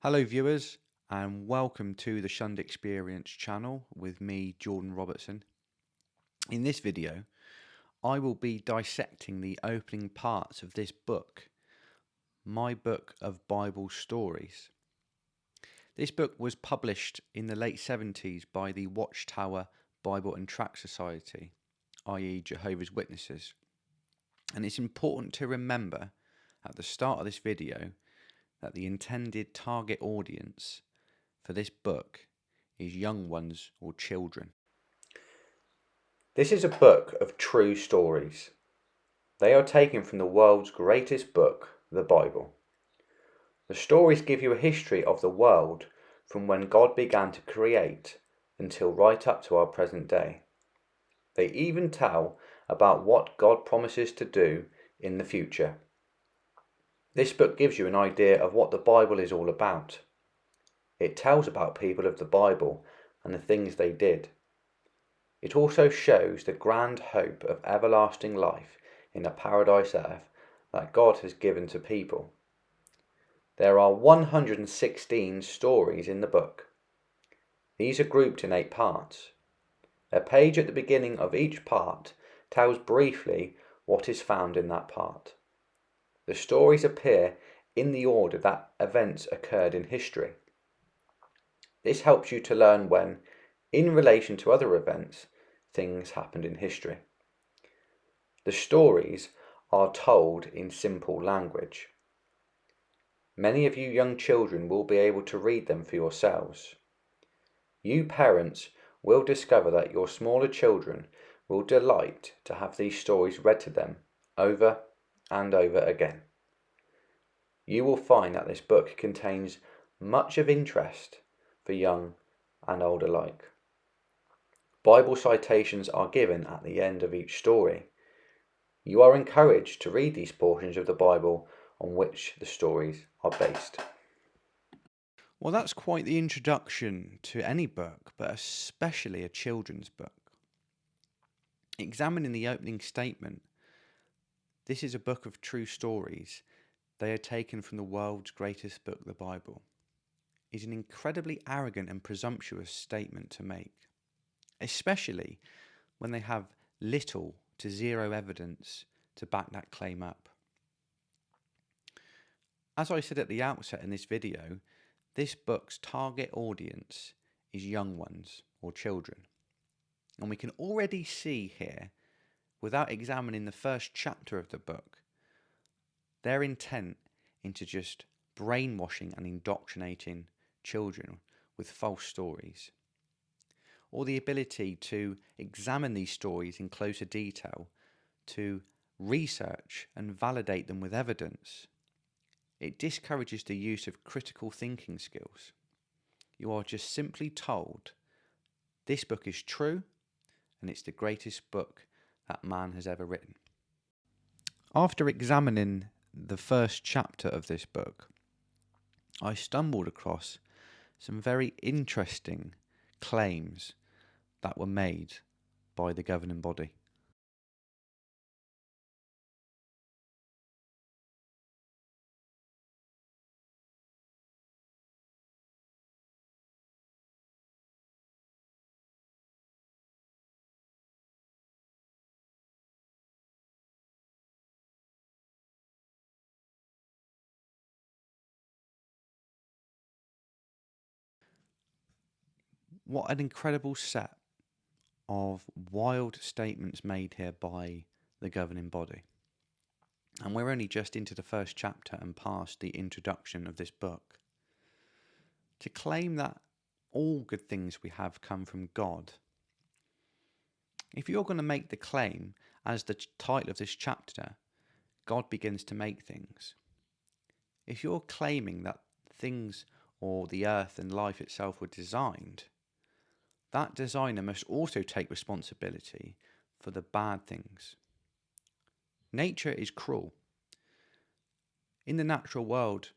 Hello viewers and welcome to the Shunned Experience channel with me, Jordan Robertson. In this video I will be dissecting the opening parts of this book, my book of Bible stories. This book was published in the late 70s by the Watchtower Bible and Tract Society, i.e. Jehovah's Witnesses, and it's important to remember at the start of this video that the intended target audience for this book is young ones or children. This is a book of true stories. They are taken from the world's greatest book, the Bible. The stories give you a history of the world from when God began to create until right up to our present day. They even tell about what God promises to do in the future. This book gives you an idea of what the Bible is all about. It tells about people of the Bible and the things they did. It also shows the grand hope of everlasting life in a paradise earth that God has given to people. There are 116 stories in the book. These are grouped in 8 parts. A page at the beginning of each part tells briefly what is found in that part. The stories appear in the order that events occurred in history. This helps you to learn when, in relation to other events, things happened in history. The stories are told in simple language. Many of you young children will be able to read them for yourselves. You parents will discover that your smaller children will delight to have these stories read to them over and over again. You will find that this book contains much of interest for young and old alike. Bible citations are given at the end of each story. You are encouraged to read these portions of the Bible on which the stories are based. Well, that's quite the introduction to any book, but especially a children's book. Examining the opening statement, this is a book of true stories. They are taken from the world's greatest book, the Bible, is an incredibly arrogant and presumptuous statement to make, especially when they have little to zero evidence to back that claim up. As I said at the outset in this video, this book's target audience is young ones or children. And we can already see here, without examining the first chapter of the book, their intent into just brainwashing and indoctrinating children with false stories, or the ability to examine these stories in closer detail, to research and validate them with evidence. It discourages the use of critical thinking skills. You are just simply told, this book is true, and it's the greatest book that man has ever written. After examining the first chapter of this book, I stumbled across some very interesting claims that were made by the governing body. What an incredible set of wild statements made here by the governing body. And we're only just into the first chapter and past the introduction of this book. To claim that all good things we have come from God, if you're going to make the claim, as the title of this chapter, God begins to make things. If you're claiming that things or the earth and life itself were designed, that designer must also take responsibility for the bad things. Nature is cruel. In the natural world,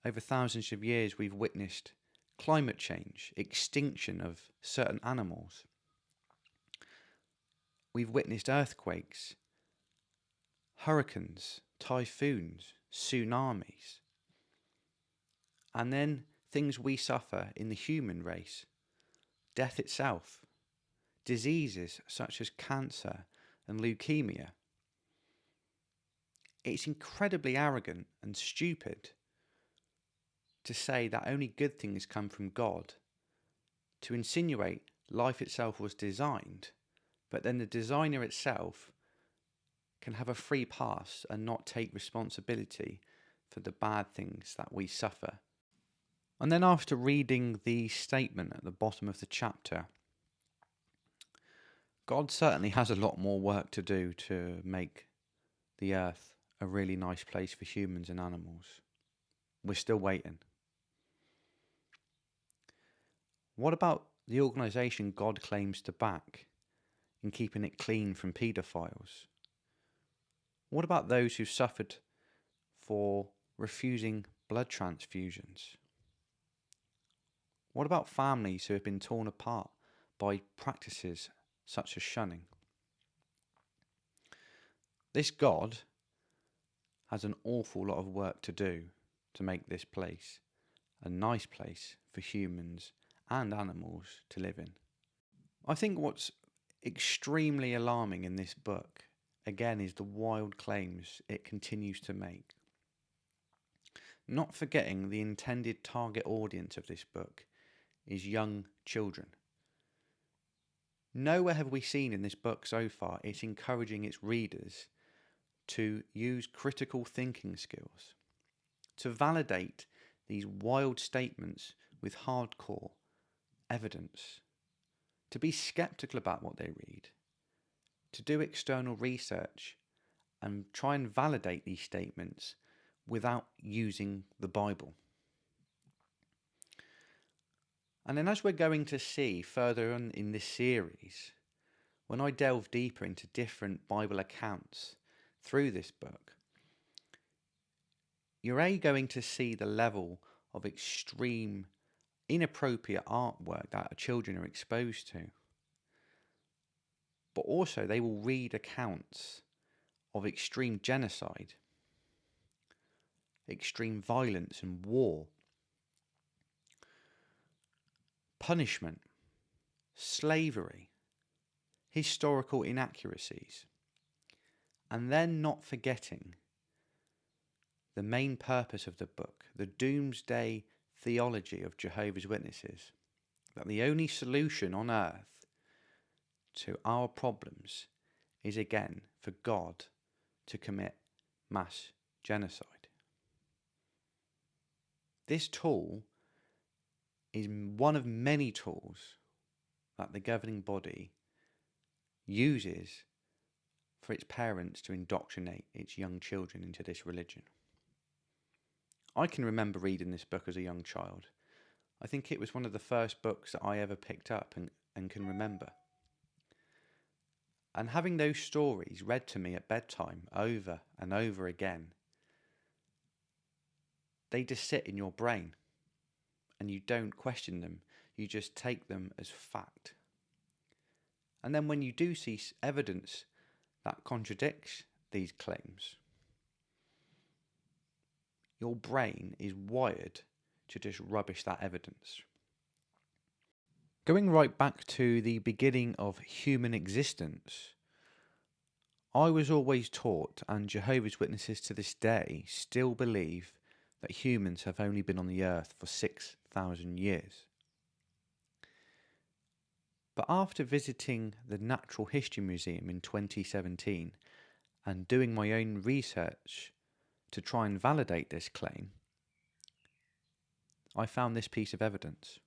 over thousands of years, we've witnessed climate change, extinction of certain animals. We've witnessed earthquakes, hurricanes, typhoons, tsunamis. And then things we suffer in the human race, death itself, diseases such as cancer and leukemia. It's incredibly arrogant and stupid to say that only good things come from God, to insinuate life itself was designed, but then the designer itself can have a free pass and not take responsibility for the bad things that we suffer. And then after reading the statement at the bottom of the chapter, God certainly has a lot more work to do to make the earth a really nice place for humans and animals. We're still waiting. What about the organisation God claims to back in keeping it clean from paedophiles? What about those who suffered for refusing blood transfusions? What about families who have been torn apart by practices such as shunning? This God has an awful lot of work to do to make this place a nice place for humans and animals to live in. I think what's extremely alarming in this book, again, is the wild claims it continues to make. Not forgetting the intended target audience of this book is young children. Nowhere have we seen in this book so far it's encouraging its readers to use critical thinking skills, to validate these wild statements with hardcore evidence, to be skeptical about what they read, to do external research and try and validate these statements without using the Bible. And then, as we're going to see further on in this series, when I delve deeper into different Bible accounts through this book, you're going to see the level of extreme, inappropriate artwork that children are exposed to. But also they will read accounts of extreme genocide, extreme violence and war, punishment, slavery, historical inaccuracies, and then not forgetting the main purpose of the book, the doomsday theology of Jehovah's Witnesses, that the only solution on earth to our problems is again for God to commit mass genocide. This tool is one of many tools that the governing body uses for its parents to indoctrinate its young children into this religion. I can remember reading this book as a young child. I think it was one of the first books that I ever picked up and can remember. And having those stories read to me at bedtime over and over again, they just sit in your brain and you don't question them. You just take them as fact. And then when you do see evidence that contradicts these claims, your brain is wired to just rubbish that evidence. Going right back to the beginning of human existence, I was always taught, and Jehovah's Witnesses to this day still believe, that humans have only been on the earth for 6,000 years. But after visiting the Natural History Museum in 2017 and doing my own research to try and validate this claim, I found this piece of evidence.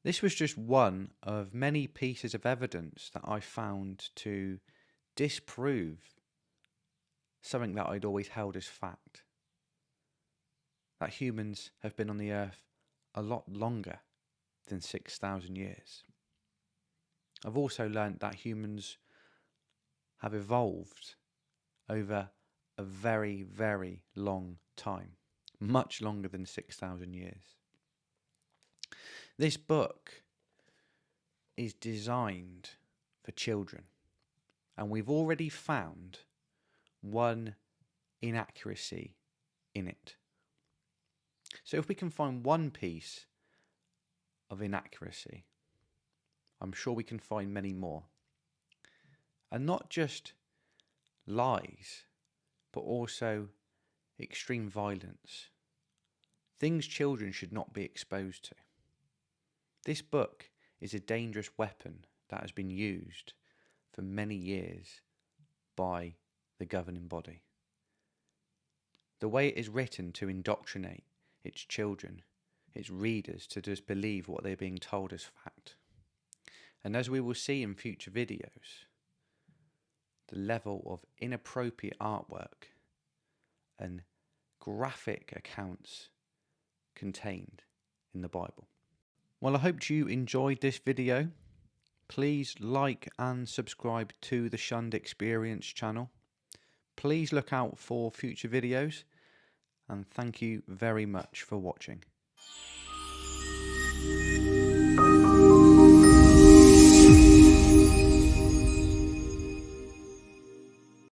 This was just one of many pieces of evidence that I found to disprove something that I'd always held as fact. That humans have been on the earth a lot longer than 6,000 years. I've also learnt that humans have evolved over a very, very long time, much longer than 6,000 years. This book is designed for children, and we've already found one inaccuracy in it. So if we can find one piece of inaccuracy, I'm sure we can find many more. And not just lies, but also extreme violence. Things children should not be exposed to. This book is a dangerous weapon that has been used for many years by the governing body. The way it is written to indoctrinate its children, its readers, to just believe what they're being told as fact. And as we will see in future videos, the level of inappropriate artwork and graphic accounts contained in the Bible. Well, I hope you enjoyed this video. Please like and subscribe to the Shunned Experience channel. Please look out for future videos, and thank you very much for watching.